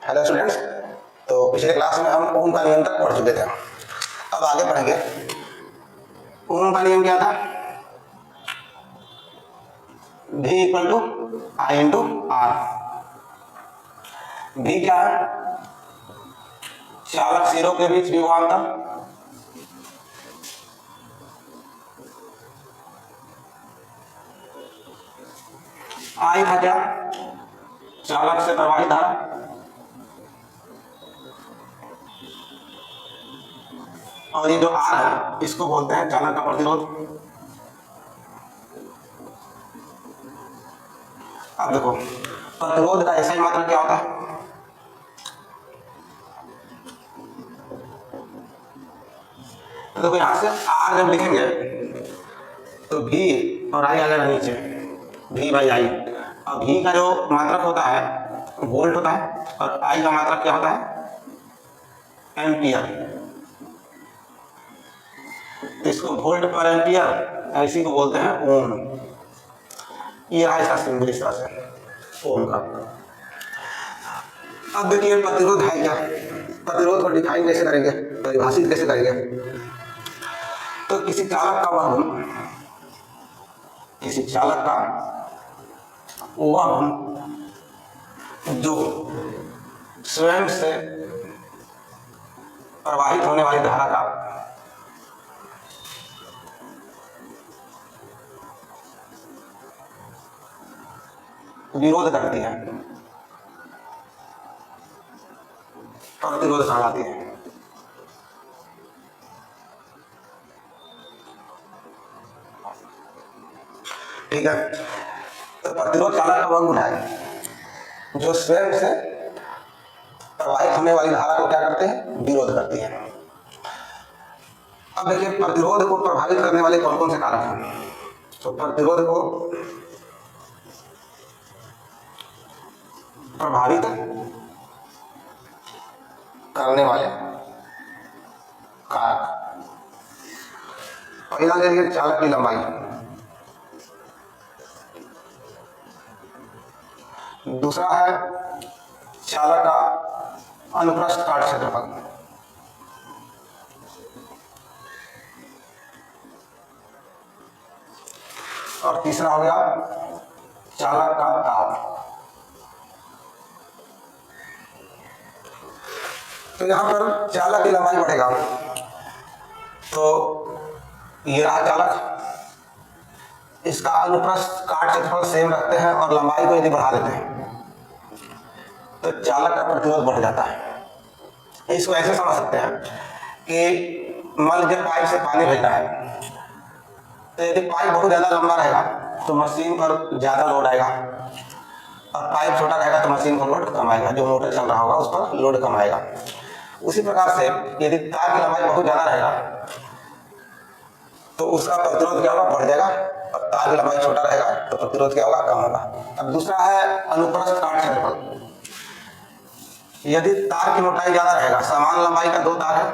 Hello students, तो पिछले class में हम ओम का नियम तक पढ़ चुके थे। अब आगे पढ़ेंगे। ओम का नियम क्या था? V equal to I into R. V क्या है? चालक सिरों के बीच विभवांतर। I था क्या? चालक से प्रवाहित धारा। और ये जो R है इसको बोलते हैं चालक का प्रतिरोध। अब देखो, प्रतिरोध का ऐसा ही मात्रक क्या होता है? तो देखो यहां से R जब लिखेंगे तो V और I आ जाएगा नीचे, V बाई आई। अब V का जो मात्रक होता है वोल्ट होता है और I का मात्रक क्या होता है? एम्पियर। तो इसको वोल्ट पर एम्पियर ऐसी को बोलते हैं ओम। ये रहा इसका सिंबल इस तरह से ओम का। अब देखिए प्रतिरोध है क्या? प्रतिरोध को डिफाइन कैसे करेंगे, परिभाषित कैसे करेंगे? तो किसी चालक का वह गुण, किसी चालक का वह गुण जो स्वयं से प्रवाहित होने वाली धारा का विरोध करती है, प्रतिरोध कहलाती है। ठीक है, तो प्रतिरोध चालक का वह गुण है जो स्वयं से प्रवाहित होने वाली धारा को क्या करते हैं? विरोध करती है। अब देखिए प्रतिरोध को प्रभावित करने वाले कौन कौन से कारक हैं? तो प्रतिरोध को प्रभावित करने वाले कारक, पहला देखिए चालक की लंबाई, दूसरा है चालक का अनुप्रस्थ काट क्षेत्रफल, और तीसरा हो गया चालक का ताप। तो यहां पर चालक की लंबाई बढ़ेगा तो ये रहा चालक, इसका अनुप्रस्थ काट क्षेत्रफल सेम रखते हैं और लंबाई को यदि बढ़ा देते हैं तो चालक का प्रतिरोध बढ़ जाता है। इसको ऐसे समझ सकते हैं कि मान लीजिए पाइप से पानी भेजना है, तो यदि पाइप बहुत ज्यादा लंबा रहेगा तो मशीन पर ज्यादा लोड आएगा, और पाइप छोटा रहेगा तो मशीन पर लोड कम आएगा, जो मोटर चल रहा होगा उस पर लोड कम आएगा। उसी प्रकार से यदि तार की लंबाई बहुत ज्यादा रहेगा तो उसका प्रतिरोध क्या होगा? बढ़ जाएगा, और तार की लंबाई छोटा रहेगा तो प्रतिरोध क्या होगा? कम होगा। अब दूसरा है अनुप्रस्थ काट क्षेत्रफल। यदि तार की मोटाई ज्यादा रहेगा, समान लंबाई का दो तार है,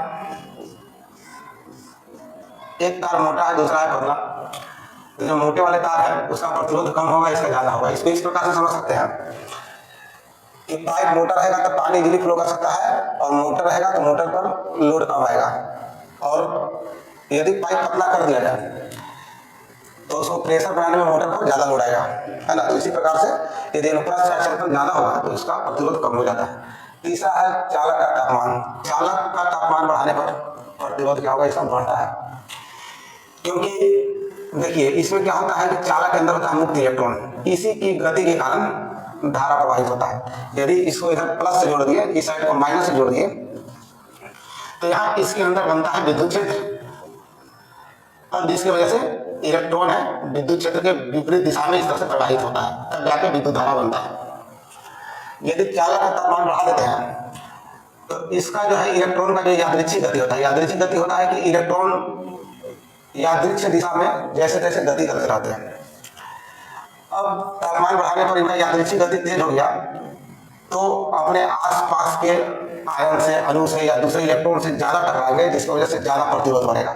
एक तार मोटा है दूसरा है पतला, तो जो मोटे वाले तार है उसका प्रतिरोध कम होगा, इसका ज्यादा होगा। इसको इस प्रकार से समझ सकते हैं कि पाइप मोटा रहेगा तो पानी इजीली फ्लो कर सकता है, और मोटर रहेगा तो मोटर पर लोड कम आएगा। और यदि पाइप पतला कर दिया जाए तो उसको प्रेशर बनाने में मोटर पर ज्यादा लोड आएगा, है ना। तो इसी प्रकार से यदि अनुप्रस्थ काट क्षेत्रफल ज्यादा होगा तो इसका प्रतिरोध कम हो जाता है। तीसरा है चालक का तापमान। चालक का तापमान बढ़ाने पर प्रतिरोध क्या होगा? इसका बढ़ता है, क्योंकि देखिए इसमें क्या होता है कि चालक के अंदर होता है मुक्त इलेक्ट्रॉन, इसी की गति के कारण धारा प्रवाहित होता है। यदि इसको इधर प्लस से जोड़ दिए, इस साइड को माइनस से जोड़ दिए, तो यहाँ इसके अंदर बनता है विद्युत क्षेत्र, और जिसकी वजह से इलेक्ट्रॉन है विद्युत क्षेत्र के विपरीत दिशा में इस तरह से प्रवाहित होता है, तब जाके विद्युत धारा बनता है। यदि चालक का तापमान बढ़ा देते हैं तो इसका जो है इलेक्ट्रॉन का जो यादृच्छिक गति होता है, यादृच्छिक गति होता है कि इलेक्ट्रॉन यादृच्छिक दिशा में जैसे तैसे गति करते रहते हैं। अब तापमान बढ़ाने पर इनका यादृच्छिक गति तेज हो गया तो अपने आसपास के आयन से, अणु से या दूसरे इलेक्ट्रॉन से ज्यादा टकराएंगे, जिसकी वजह से ज्यादा प्रतिरोध बढ़ेगा।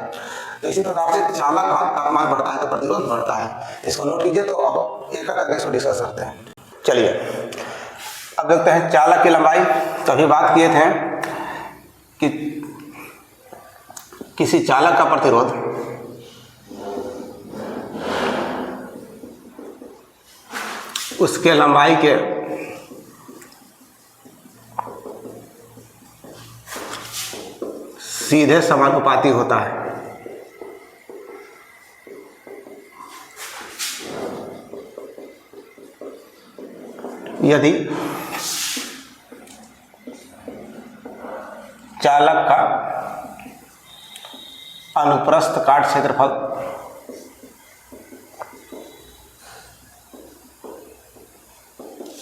तो इसी प्रकार से चालक का तापमान बढ़ता है तो प्रतिरोध बढ़ता है। इसको नोट कीजिए। तो अब एक एक करके इसको डिस्कस करते हैं। चलिए, अब देखते हैं चालक की लंबाई। तो अभी बात किए थे कि किसी चालक का प्रतिरोध उसके लंबाई के सीधे समानुपाती होता है। यदि चालक का अनुप्रस्थ काट क्षेत्रफल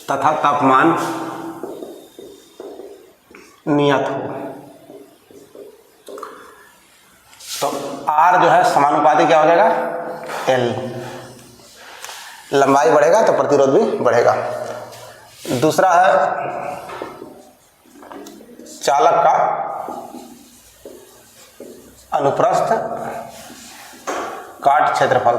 तथा तापमान नियत हो, तो R जो है समानुपाती क्या हो जाएगा, L। लंबाई बढ़ेगा तो प्रतिरोध भी बढ़ेगा। दूसरा है चालक का अनुप्रस्थ काट क्षेत्रफल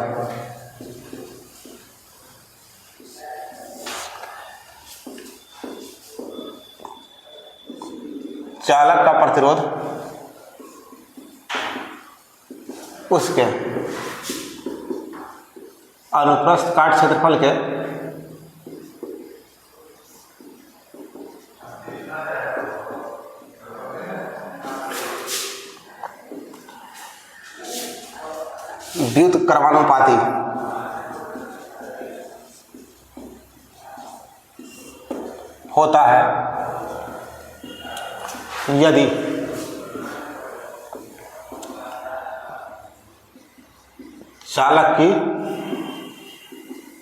चालक का प्रतिरोध उसके अनुप्रस्थ काट क्षेत्रफल के व्युत्क्रमानुपाती होता है यदि चालक की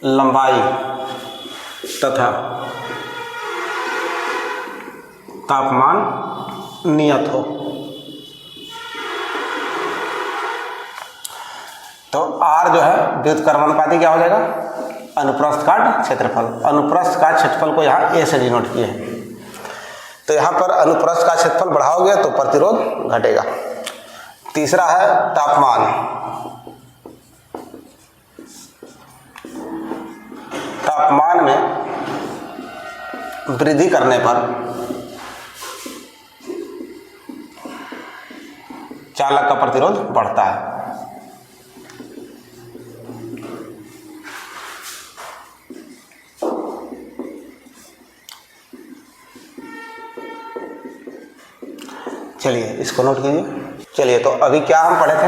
लंबाई तथा तापमान नियत हो। तो R जो है व्युत्क्रमानुपाती क्या हो जाएगा, अनुप्रस्थ काट क्षेत्रफल। अनुप्रस्थ काट क्षेत्रफल को यहाँ A से डिनोट किए हैं। तो यहाँ पर अनुप्रस्थ काट क्षेत्रफल बढ़ाओगे तो प्रतिरोध घटेगा। तीसरा है तापमान। तापमान में वृद्धि करने पर चालक का प्रतिरोध बढ़ता है। चलिए इसको नोट कीजिए। चलिए तो अभी क्या हम पढ़े थे,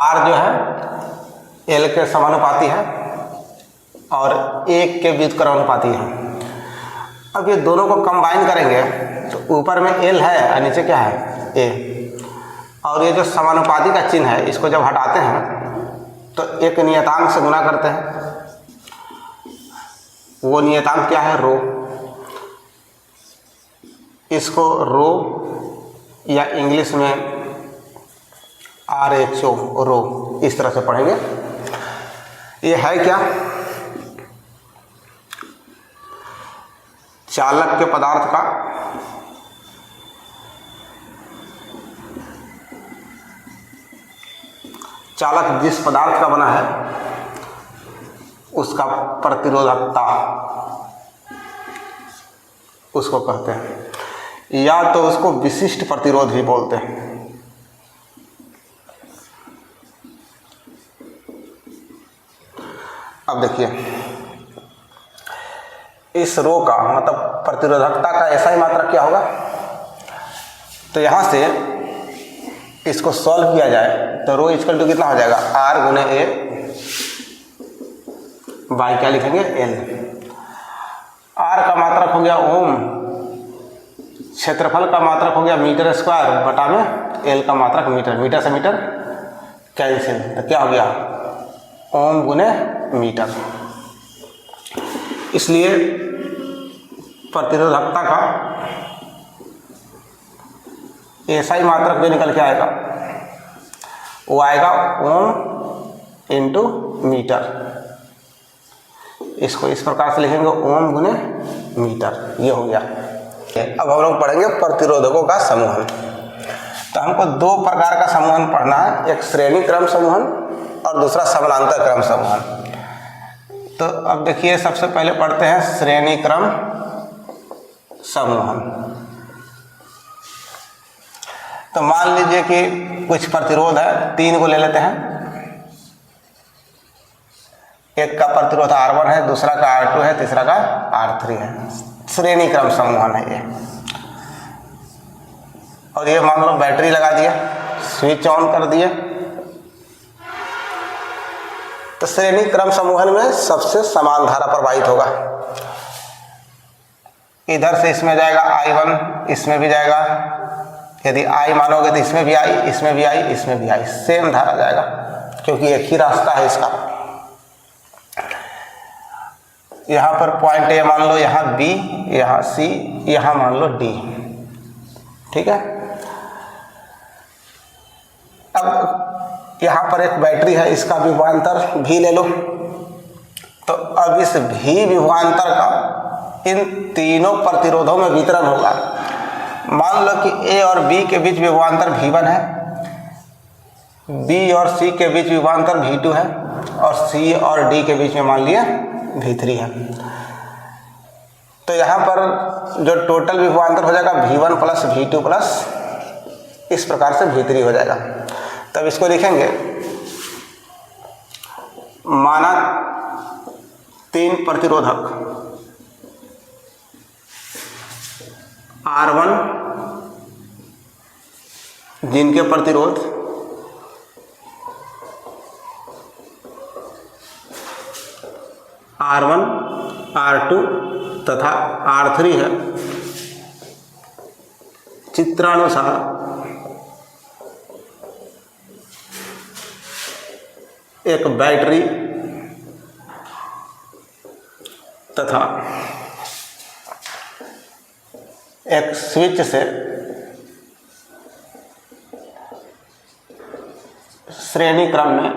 R जो है L के समानुपाती है और 1 के व्युत्क्रमानुपाती है। अब ये दोनों को कंबाइन करेंगे तो ऊपर में L है और नीचे क्या है, A। और ये जो समानुपाती का चिन्ह है इसको जब हटाते हैं तो एक नियतांक से गुना करते हैं। वो नियतांक क्या है, रो। इसको रो या इंग्लिश में RHO, रो, इस तरह से पढ़ेंगे। ये है क्या, चालक के पदार्थ का चालक जिस पदार्थ का बना है उसका प्रतिरोधकता उसको कहते हैं, या तो उसको विशिष्ट प्रतिरोध भी बोलते हैं। अब देखिए इस रो का मतलब प्रतिरोधकता का ऐसा ही मात्रक क्या होगा। तो यहाँ से इसको सॉल्व किया जाए तो रो इक्वल टू कितना हो जाएगा, R गुने A बाई क्या लिखेंगे, L। R का मात्रक हो गया ओम, क्षेत्रफल का मात्रक हो गया मीटर स्क्वायर बटा में L का मात्रक मीटर। मीटर से मीटर कैंसिल, तो क्या हो गया, ओम गुने मीटर। इसलिए प्रतिरोधकता का ऐसा ही मात्रक जो निकल के आएगा वो आएगा ओम इंटू मीटर। इसको इस प्रकार से लिखेंगे, ओम गुने मीटर। ये हो गया। अब हम लोग पढ़ेंगे प्रतिरोधकों का समूहन। तो हमको दो प्रकार का समूहन पढ़ना है, एक श्रेणी क्रम समूहन और दूसरा समानांतर क्रम समूहन। तो अब देखिए सबसे पहले पढ़ते हैं श्रेणी क्रम समूहन। तो मान लीजिए कि कुछ प्रतिरोध है, 3 को ले लेते हैं। एक का प्रतिरोध R1 है, दूसरा का R2 है, तीसरा का R3 है। श्रेणी क्रम समूहन है ये। और ये मान लो बैटरी लगा दिया, स्विच ऑन कर दिए, तो श्रेणी क्रम समूहन में सबसे समान धारा प्रवाहित होगा। इधर से इसमें जाएगा I1, इसमें भी जाएगा। यदि I मानोगे तो इसमें भी I, इसमें भी I, इसमें भी I, सेम धारा जाएगा, क्योंकि एक ही रास्ता है इसका। यहां पर पॉइंट A मान लो, यहां B, यहां C, यहां मान लो D। ठीक है। अब यहां पर एक बैटरी है, इसका विभवांतर V ले लो। तो अब इस V विभवांतर का इन तीनों प्रतिरोधों में वितरण होगा। मान लो कि A और B के बीच विभवांतर V1 है, B और C के बीच विभवांतर V2 है, और C और D के बीच में मान लिया V3 है। तो यहाँ पर जो टोटल विभवांतर हो जाएगा V1 प्लस V2 प्लस इस प्रकार से V3 हो जाएगा। तब इसको लिखेंगे, माना 3 प्रतिरोधक R1 जिनके प्रतिरोध R1, R2 तथा R3 है। चित्रानुसार एक बैटरी तथा एक स्विच से श्रेणी क्रम में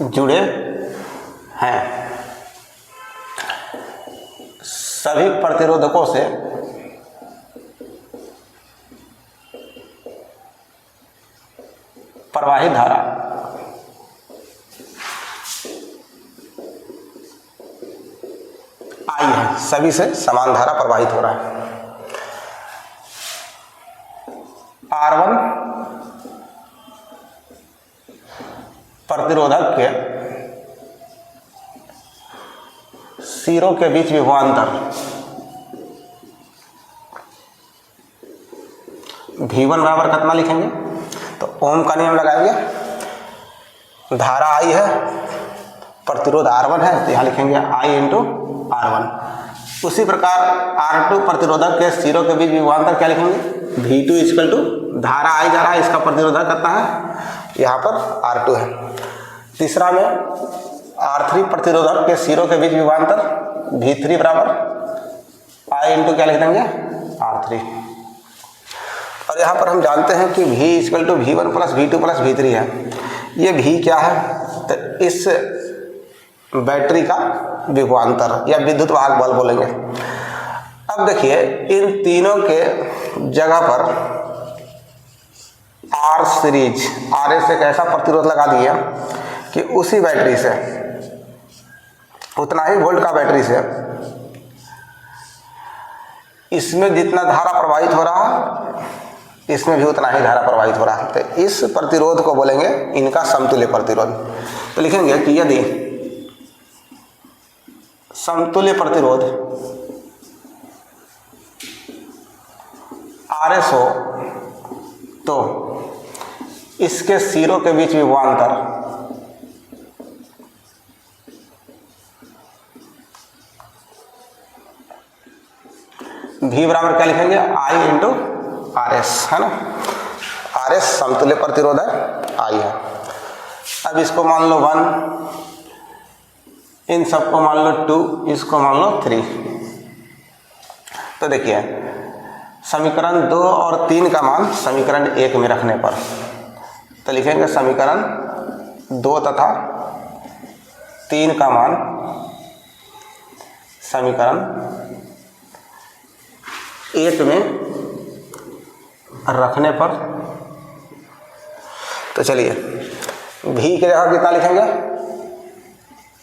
जुड़े हैं। सभी प्रतिरोधकों से प्रवाहित धारा I है, सभी से समान धारा प्रवाहित हो रहा है। R1 प्रतिरोधक के सिरों के बीच विभवांतर V1 बराबर कितना लिखेंगे? तो ओम का नियम लगाएंगे। धारा I है, प्रतिरोध R1 है, तो यहाँ लिखेंगे I इंटू R1। उसी प्रकार R2 प्रतिरोधक के सिरों के बीच विभवांतर क्या लिखेंगे? V2 इक्वल टू धारा I जा रहा है, इसका प्रतिरोधक कितना है? यहाँ पर R2 है। तीसरा में R3 प्रतिरोधक के सिरों के बीच विभवांतर V3 बराबर I इंटू क्या लिख देंगे? R3। और यहाँ पर हम जानते हैं कि V equal to V1 plus V2 plus V3 है। ये V क्या है? तो इस बैटरी का विभवांतर या विद्युत वाहक बल बोलेंगे। अब देखिए, इन तीनों के जगह पर R सीरीज, RS एक ऐसा प्रतिरोध लगा दिया कि उसी बैटरी से, उतना ही वोल्ट का बैटरी से, इसमें जितना धारा प्रवाहित हो रहा है इसमें भी उतना ही धारा प्रवाहित हो रहा है। तो इस प्रतिरोध को बोलेंगे इनका समतुल्य प्रतिरोध। तो लिखेंगे कि यदि समतुल्य प्रतिरोध RS हो तो इसके सिरों के बीच विभवांतर V बराबर क्या लिखेंगे? I इंटू RS, है ना। RS समतुल्य प्रतिरोध है, I है। अब इसको मान लो 1, इन सबको मान लो 2, इसको मान लो 3। तो देखिए, समीकरण 2 और 3 का मान समीकरण 1 में रखने पर, तो लिखेंगे समीकरण 2 तथा 3 का मान समीकरण 1 में रखने पर। तो चलिए, V की जगह कितना लिखेंगे?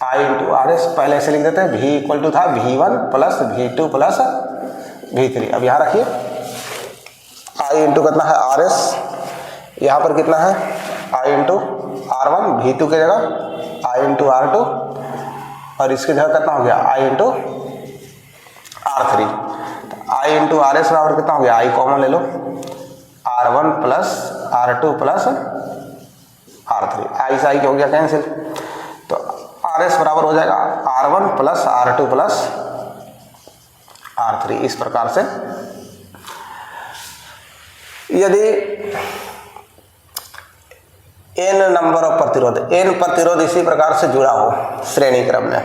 I इंटू आर एस, पहले से लिख देते हैं V इक्वल टू था V1 plus V2 plus V3। अब यहाँ रखिए I इंटू कितना है आर एस, यहाँ पर कितना है I इंटू R1, V2 की जगह I इंटू R2 और इसकी जगह कितना हो गया I इंटू R3। तो I इंटू आर एस बराबर कितना हो गया, I कॉमन ले लो, R1 plus R2 plus R3, I से I हो गया कैंसिल, तो आर एस बराबर हो जाएगा R1 plus R2 plus R3। इस प्रकार से यदि n नंबर ऑफ प्रतिरोध, n प्रतिरोध इसी प्रकार से जुड़ा हो श्रेणी क्रम में,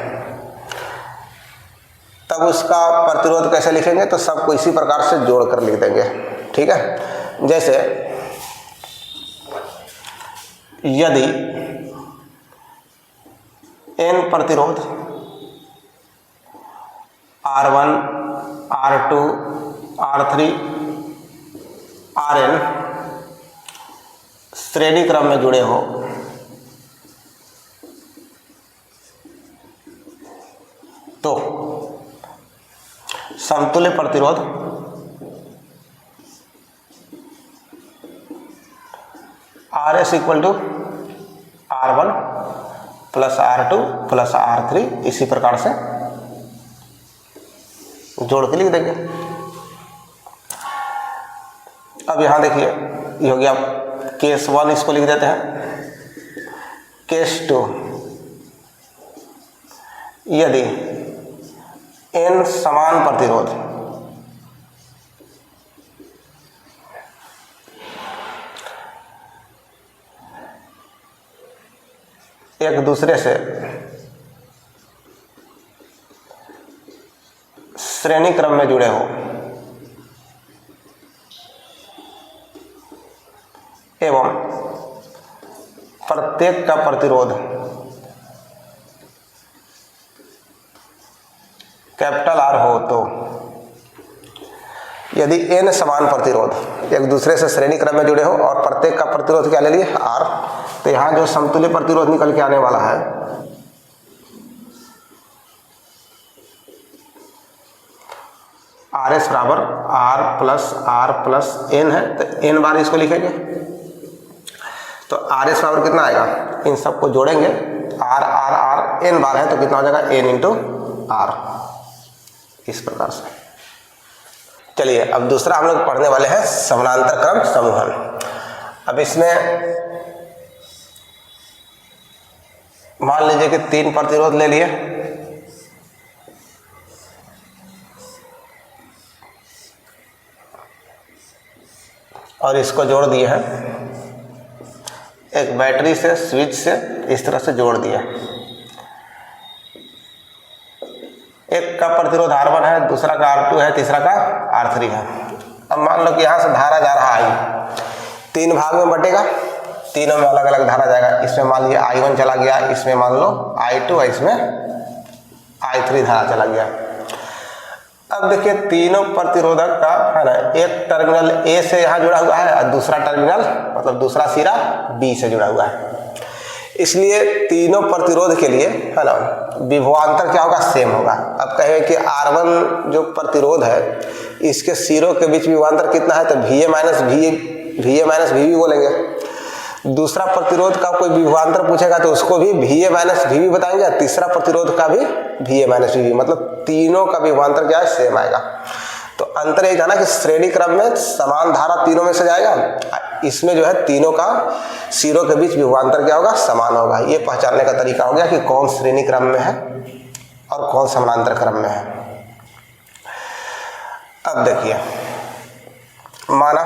तब उसका प्रतिरोध कैसे लिखेंगे, तो सबको इसी प्रकार से जोड़कर लिख देंगे। ठीक है, जैसे यदि n प्रतिरोध R1, R2, R3, Rn श्रेणी क्रम में जुड़े हो तो समतुल्य प्रतिरोध Rs equal to R1 plus R2 plus R3 इसी प्रकार से जोड़ के लिख देंगे। अब यहां देखिए ये हो गया केस 1, इसको लिख देते हैं। केस 2, यदि n समान प्रतिरोध एक दूसरे से श्रेणी क्रम में जुड़े हो एवं प्रत्येक का प्रतिरोध कैपिटल R हो, तो यदि n समान प्रतिरोध एक दूसरे से श्रेणी क्रम में जुड़े हो और प्रत्येक का प्रतिरोध क्या ले लिए R, तो यहां जो समतुल्य प्रतिरोध निकल के आने वाला है Rs बराबर R प्लस n है, तो n बार इसको लिखेंगे, तो Rs बराबर कितना आएगा, इन सबको जोड़ेंगे R n बार है तो कितना हो जाएगा n इंटू R। इस प्रकार से चलिए अब दूसरा हम लोग पढ़ने वाले हैं समानांतर क्रम समूहन। अब इसमें मान लीजिए कि 3 प्रतिरोध ले लिए, और इसको जोड़ दिए हैं एक बैटरी से, स्विच से इस तरह से जोड़ दिया। एक का प्रतिरोध R1 है, दूसरा का R2 है, तीसरा का R3 है। अब मान लो कि यहाँ से धारा जा रहा है, 3 भाग में बटेगा, तीनों में अलग अलग धारा जाएगा। इसमें मान लीजिए I1 चला गया, इसमें मान लो I2 है, इसमें I3 धारा चला गया। अब देखिए तीनों प्रतिरोधक का है ना, एक टर्मिनल A से यहाँ जुड़ा हुआ है और दूसरा टर्मिनल मतलब दूसरा सिरा B से जुड़ा हुआ है। इसलिए तीनों प्रतिरोध के लिए है ना विभवांतर क्या होगा, सेम होगा। अब कहें कि R1 जो प्रतिरोध है इसके सिरों के बीच विभवांतर कितना है, तो VA माइनस VB बोलेंगे। दूसरा प्रतिरोध का कोई विभवांतर पूछेगा तो उसको भी VA माइनस VB बताएंगे, तीसरा प्रतिरोध का भी VA माइनस VB, मतलब तीनों का विभवांतर क्या है, सेम आएगा। तो अंतर एक है ना कि श्रेणी क्रम में समान धारा तीनों में से जाएगा, इसमें जो है तीनों का सिरों के बीच विभवांतर क्या होगा, समान होगा। ये पहचानने का तरीका हो गया कि कौन श्रेणी क्रम में है और कौन समानांतर क्रम में है। अब देखिए माना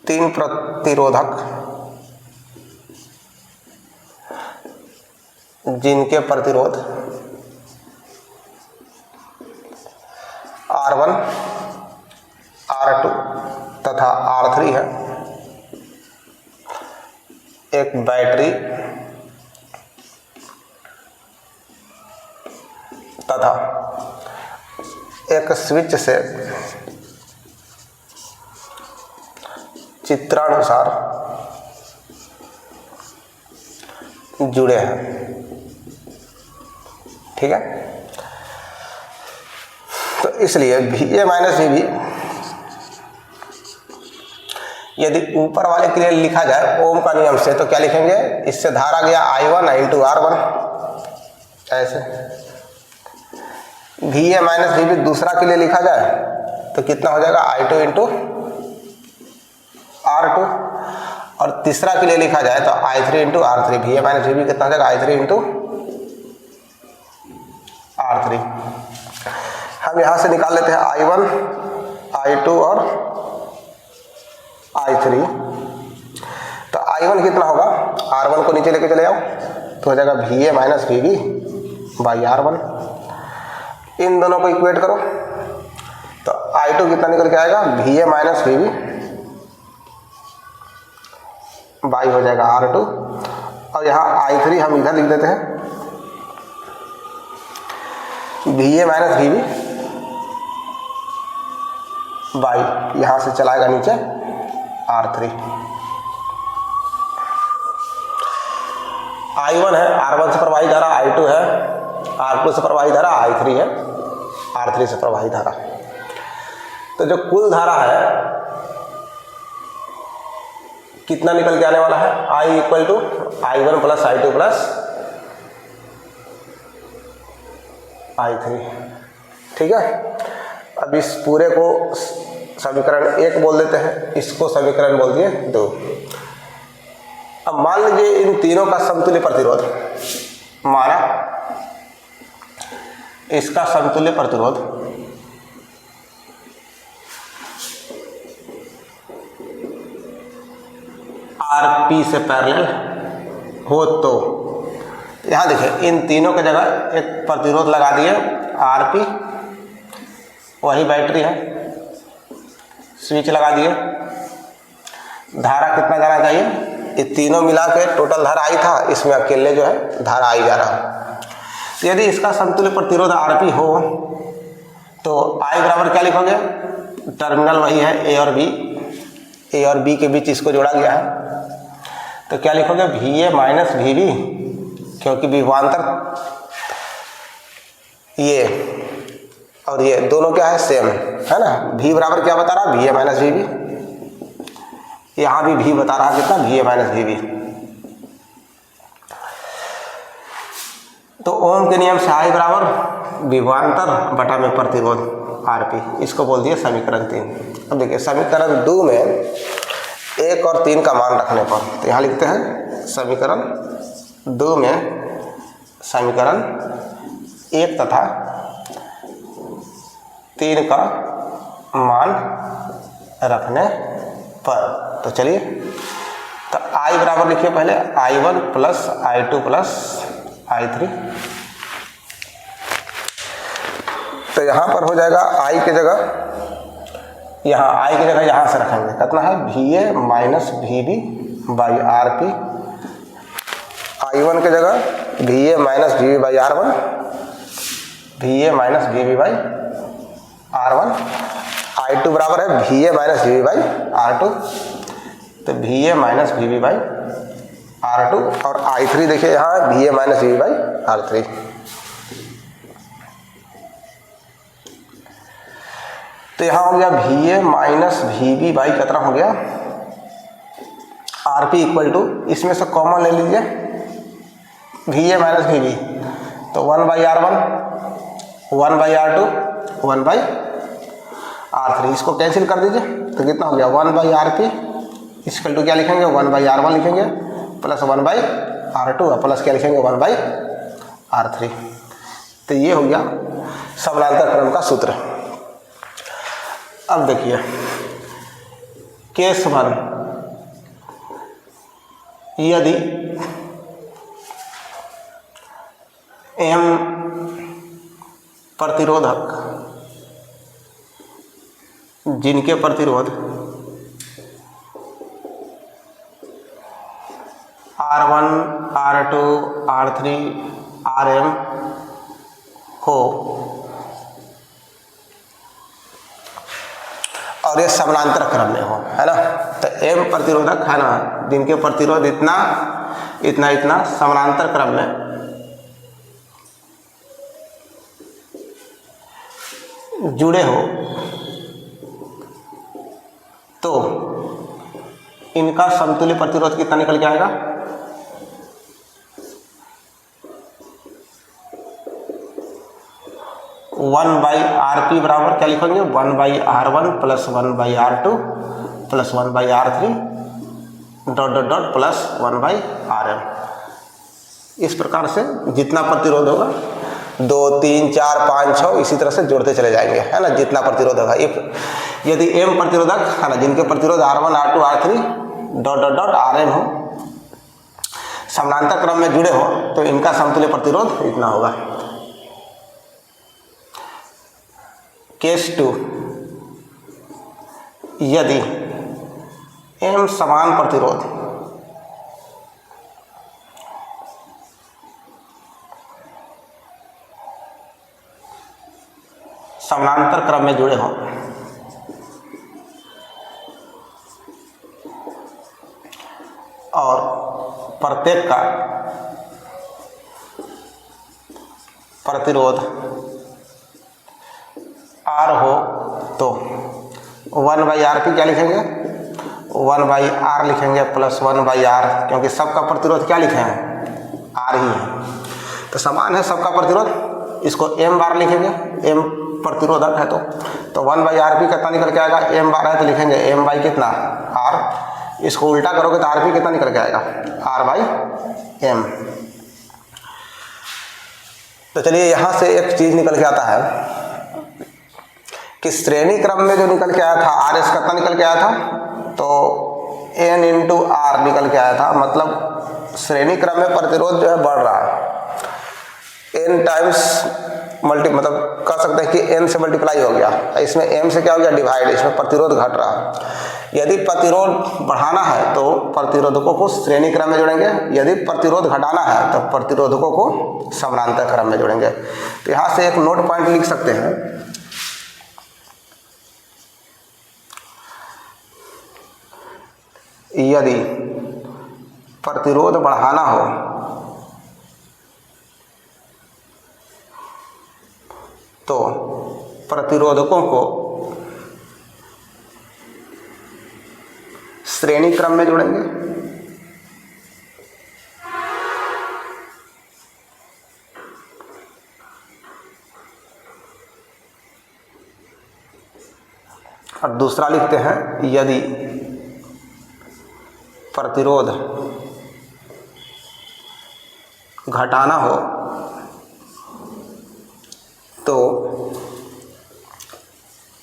3 प्रतिरोधक जिनके प्रतिरोध R1, R2 तथा R3 है, एक बैटरी तथा एक स्विच से चित्रानुसार जुड़े हैं, ठीक है। तो इसलिए VA माइनस VB यदि ऊपर वाले के लिए लिखा जाए ओम का नियम से तो क्या लिखेंगे, इससे धारा गया I1 इंटू R1, ऐसे। VA माइनस VB दूसरा के लिए लिखा जाए तो कितना हो जाएगा, I2 इंटू R2, और तीसरा के लिए लिखा जाए तो I3 into R3। VA minus VB कितना हो जाएगा, I3 इंटू R3। हम यहां से निकाल लेते हैं I1, I2 और I3। तो I1 कितना होगा, R1 को नीचे लेके चले जाओ तो हो जाएगा VA minus VB by R1। इन दोनों को इक्वेट करो तो I2 कितना निकल के आएगा, VA माइनस VB बाई हो जाएगा R2, और यहाँ I3 हम इधर लिख देते हैं VA माइनस VB बाई, यहां से चलाएगा नीचे R3। I1 है, R1 से प्रवाहित धारा, I2 है, R2 से प्रवाहित धारा, I3 है, R3 से प्रवाहित धारा। तो जो कुल धारा है कितना निकल के आने वाला है, I equal to I1 plus I2 plus I3, ठीक है। अब इस पूरे को समीकरण 1 बोल देते हैं, इसको समीकरण बोल दिए 2। अब मान लीजिए इन तीनों का समतुल्य प्रतिरोध, माना इसका समतुल्य प्रतिरोध RP से पैरेलल हो तो यहां देखिए इन तीनों की जगह एक प्रतिरोध लगा दिए RP, वही बैटरी है, स्विच लगा दिए। धारा कितना जाना चाहिए, ये तीनों मिला के टोटल धारा आई था, इसमें अकेले जो है धारा आई जा रहा है। तो यदि इसका समतुल्य प्रतिरोध RP हो तो I बराबर क्या लिखोगे, टर्मिनल वही है A और B के बीच इसको जोड़ा गया है, तो क्या लिखोगे, VA माइनस VB, क्योंकि विभवांतर ये और ये दोनों क्या है, सेम है ना। V बराबर क्या बता रहा, VA माइनस VB, यहां भी V बता रहा कितना, VA माइनस VB। तो ओम के नियम से I बराबर विभवांतर बटा में प्रतिरोध RP, इसको बोल दिए समीकरण 3। अब देखिए समीकरण 2 में 1 और 3 का मान रखने पर, तो यहाँ लिखते हैं समीकरण 2 में समीकरण 1 तथा 3 का मान रखने पर, तो चलिए, तो I बराबर लिखिए पहले I1 plus I2 plus I3। तो यहाँ पर हो जाएगा I की जगह, यहाँ I की जगह यहाँ से रखेंगे, कितना है, VA minus VB by RP। I1 की जगह VA minus VB by R1, VA minus VB by R1। I2 बराबर है VA minus VB by R2, तो VA minus VB by R2, और I3 देखिए यहाँ VA minus VB by R3। तो यहाँ हो गया VA माइनस VB बाई कितना हो गया RP इक्वल टू, इसमें से कॉमन ले लीजिए VA माइनस VB, तो 1 by R1, 1 by R2, 1 by R3, इसको कैंसिल कर दीजिए तो कितना हो गया, 1 बाई RP इक्वल टू क्या लिखेंगे, 1 बाई R1 लिखेंगे प्लस 1 बाई R2 प्लस क्या लिखेंगे, 1 बाई R3। तो ये हो गया समानांतर क्रम का सूत्र। अब देखिए केस 1, यदि M प्रतिरोधक जिनके प्रतिरोध R1, R2, R3, Rm हो और ये समानांतर क्रम में हो, है ना। तो M प्रतिरोधक है ना, जिनके प्रतिरोध इतना इतना इतना समानांतर क्रम में जुड़े हो तो इनका समतुल्य प्रतिरोध कितना निकल के आएगा? 1/Rp बराबर क्या लिखेंगे? 1/R1 plus 1/R2 plus 1/R3 dot dot dot plus 1/Rm। इस प्रकार से जितना प्रतिरोध होगा 2, 3, 4, 5, 6 इसी तरह से जोड़ते चले जाएंगे, है ना। जितना प्रतिरोध होगा यदि m प्रतिरोधक है ना, जिनके प्रतिरोध R1, R2, R3 dot dot dot Rm हो, समानांतर क्रम में जुड़े हो तो इनका समतुल्य प्रतिरोध इतना होगा। केस 2, यदि m समान प्रतिरोध समानांतर क्रम में जुड़े हों और प्रत्येक का प्रतिरोध R हो तो 1/Rp क्या लिखेंगे? 1/R लिखेंगे प्लस 1/R, क्योंकि सबका प्रतिरोध क्या लिखे हैं? R ही है, तो समान है सबका प्रतिरोध। इसको m बार लिखेंगे, m प्रतिरोधक है तो 1/Rp कितना निकल के आएगा? m बार है तो लिखेंगे m बाई कितना? R। इसको उल्टा करोगे तो Rp कितना निकल के आएगा? R/m। तो चलिए यहाँ से एक चीज निकल के आता है कि श्रेणी क्रम में जो निकल के आया था RS कितना निकल के आया था? तो N × R निकल के आया था। मतलब श्रेणी क्रम में प्रतिरोध जो है बढ़ रहा है, N टाइम्स मतलब कह सकते हैं कि N से मल्टीप्लाई हो गया, इसमें M से क्या हो गया? डिवाइड, इसमें प्रतिरोध घट रहा है। यदि प्रतिरोध बढ़ाना है तो प्रतिरोधकों को श्रेणी क्रम में जोड़ेंगे, यदि प्रतिरोध घटाना है तो प्रतिरोधकों को समानांतर क्रम में जोड़ेंगे। तो यहाँ से एक नोट पॉइंट लिख सकते हैं, यदि प्रतिरोध बढ़ाना हो तो प्रतिरोधकों को श्रेणी क्रम में जोड़ेंगे और दूसरा लिखते हैं, यदि प्रतिरोध घटाना हो तो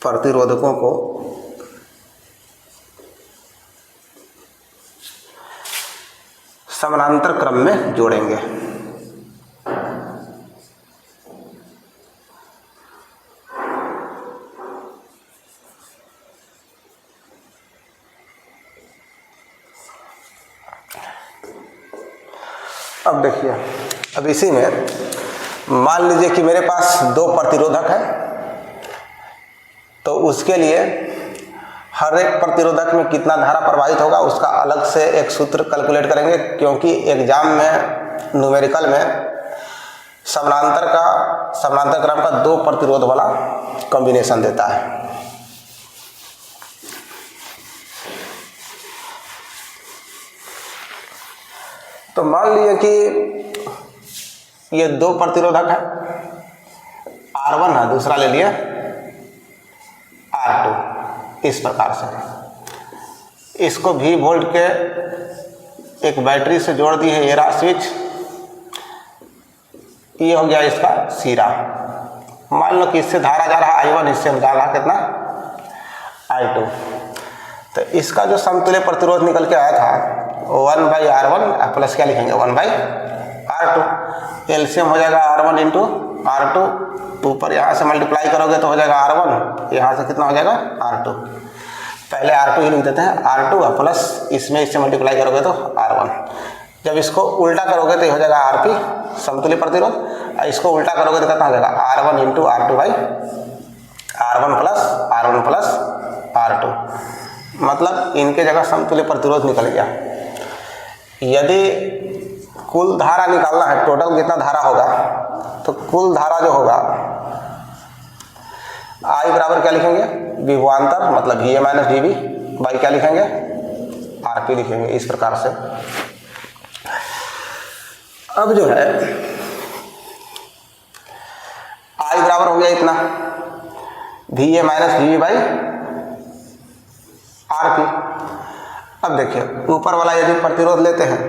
प्रतिरोधकों को समानांतर क्रम में जोड़ेंगे। अब देखिए, अब इसी में मान लीजिए कि मेरे पास 2 प्रतिरोधक है, तो उसके लिए हर एक प्रतिरोधक में कितना धारा प्रवाहित होगा उसका अलग से एक सूत्र कैलकुलेट करेंगे, क्योंकि एग्जाम में न्यूमेरिकल में समानांतर क्रम का 2 प्रतिरोध वाला कॉम्बिनेशन देता है। तो मान लीजिए कि ये 2 प्रतिरोधक है, R1 है, दूसरा ले लिए R2। इस प्रकार से इसको V वोल्ट के एक बैटरी से जोड़ दी है, ये रहा स्विच, ये हो गया इसका सिरा। मान लो कि इससे धारा जा रहा I1, इससे जा रहा कितना? I2। तो इसका जो समतुल्य प्रतिरोध निकल के आया था 1/R1 प्लस क्या लिखेंगे? 1/R2। एलसीएम हो जाएगा R1 × R2, ऊपर यहाँ से मल्टीप्लाई करोगे तो हो जाएगा R1, यहाँ से कितना हो जाएगा? R2। पहले R2 ही लिख देते हैं, R2 प्लस इसमें इससे मल्टीप्लाई करोगे तो R1। जब इसको उल्टा करोगे तो हो जाएगा Rp समतुल्य प्रतिरोध, इसको उल्टा करोगे तो कितना हो जाएगा? R1 × R2/R1 plus R2। मतलब इनके जगह समतुल्य प्रतिरोध निकल गया। यदि कुल धारा निकालना है, टोटल कितना धारा होगा, तो कुल धारा जो होगा I बराबर क्या लिखेंगे, विभवांतर मतलब VA माइनस VB बाई क्या लिखेंगे, RP लिखेंगे इस प्रकार से। अब जो है I बराबर हो गया इतना VA minus VB by RP। अब देखिए ऊपर वाला यदि प्रतिरोध लेते हैं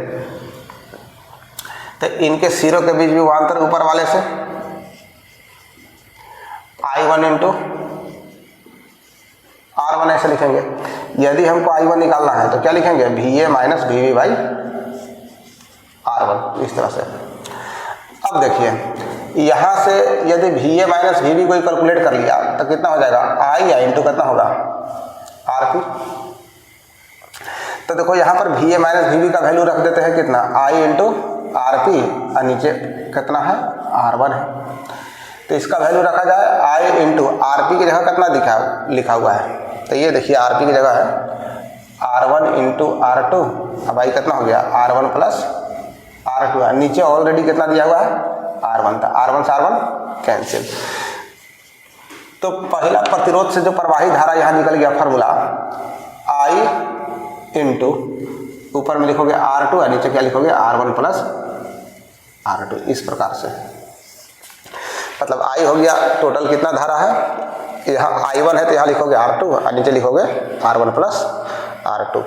तो इनके सिरों के बीच विभवांतर ऊपर वाले से I1 इंटू R1 ऐसे लिखेंगे। यदि हमको I1 निकालना है तो क्या लिखेंगे, VA minus VB by R1 इस तरह से। अब देखिए यहाँ से यदि VA माइनस VB को कैलकुलेट कर लिया तो कितना हो जाएगा, I या इंटू कितना होगा RP। तो देखो यहाँ पर VA माइनस VB का वैल्यू रख देते हैं कितना, I इंटू RP और नीचे कितना है R1 है। तो इसका वैल्यू रखा जाए I इंटू RP की जगह कितना लिखा हुआ है, तो ये देखिए RP की जगह है R1 इंटू R2। अब I कितना हो गया R1 प्लस R2 है, नीचे ऑलरेडी कितना दिया हुआ है R1 था, R1 से R1 कैंसिल। तो पहला प्रतिरोध से जो प्रवाही धारा यहाँ निकल गया फॉर्मूला I इंटू ऊपर में लिखोगे R2 और नीचे क्या लिखोगे R1 प्लस R2 इस प्रकार से। मतलब I हो गया टोटल कितना धारा है, यहाँ I1 है तो यहाँ लिखोगे R2 और नीचे लिखोगे R1 प्लस R2।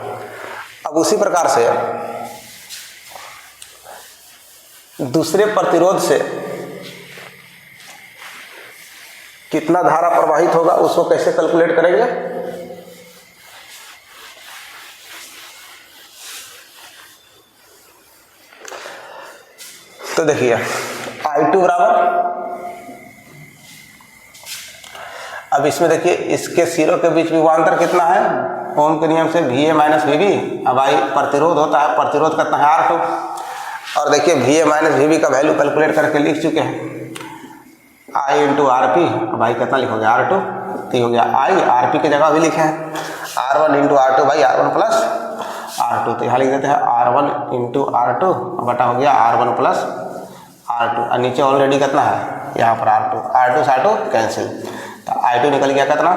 अब उसी प्रकार से दूसरे प्रतिरोध से कितना धारा प्रवाहित होगा उसको कैसे कैलकुलेट करेंगे, तो देखिए I2 बराबर, अब इसमें देखिए इसके सिरों के बीच विभवांतर कितना है, ओम के नियम से VA माइनस VB। अब I प्रतिरोध होता है, प्रतिरोध कितना है R2। और देखिए VA माइनस VB का वैल्यू कैलकुलेट करके लिख चुके हैं I इंटू RP। अब I कितना लिखोगे R2, तो हो गया I, RP की जगह भी लिखे हैं R1 into R2 by R1 plus R2। तो यहाँ लिख देते हैं R1 इंटू R2 बटा हो गया R1 प्लस R2 और नीचे ऑलरेडी कितना है यहाँ पर R2 से R2 कैंसिल। तो I2 निकल गया कितना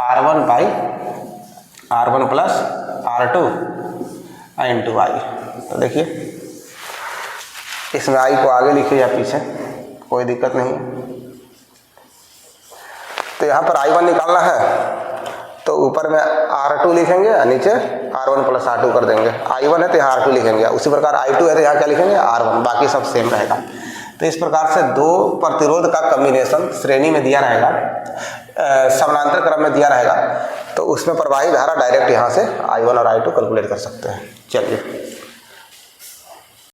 R1 by R1 plus R2 into I। तो देखिए इसमें I को आगे लिखिए या पीछे कोई दिक्कत नहीं। तो यहाँ पर I1 निकालना है तो ऊपर में R2 लिखेंगे और नीचे R1 प्लस R2 कर देंगे। I1 है तो यहाँ R2 लिखेंगे, उसी प्रकार I2 है तो यहाँ क्या लिखेंगे R1, बाकी सब सेम रहेगा। तो इस प्रकार से दो प्रतिरोध का कॉम्बिनेशन श्रेणी में दिया रहेगा, समानांतर क्रम में दिया रहेगा, तो उसमें प्रवाही धारा डायरेक्ट यहाँ से I1 और I2 कैलकुलेट कर सकते हैं। चलिए।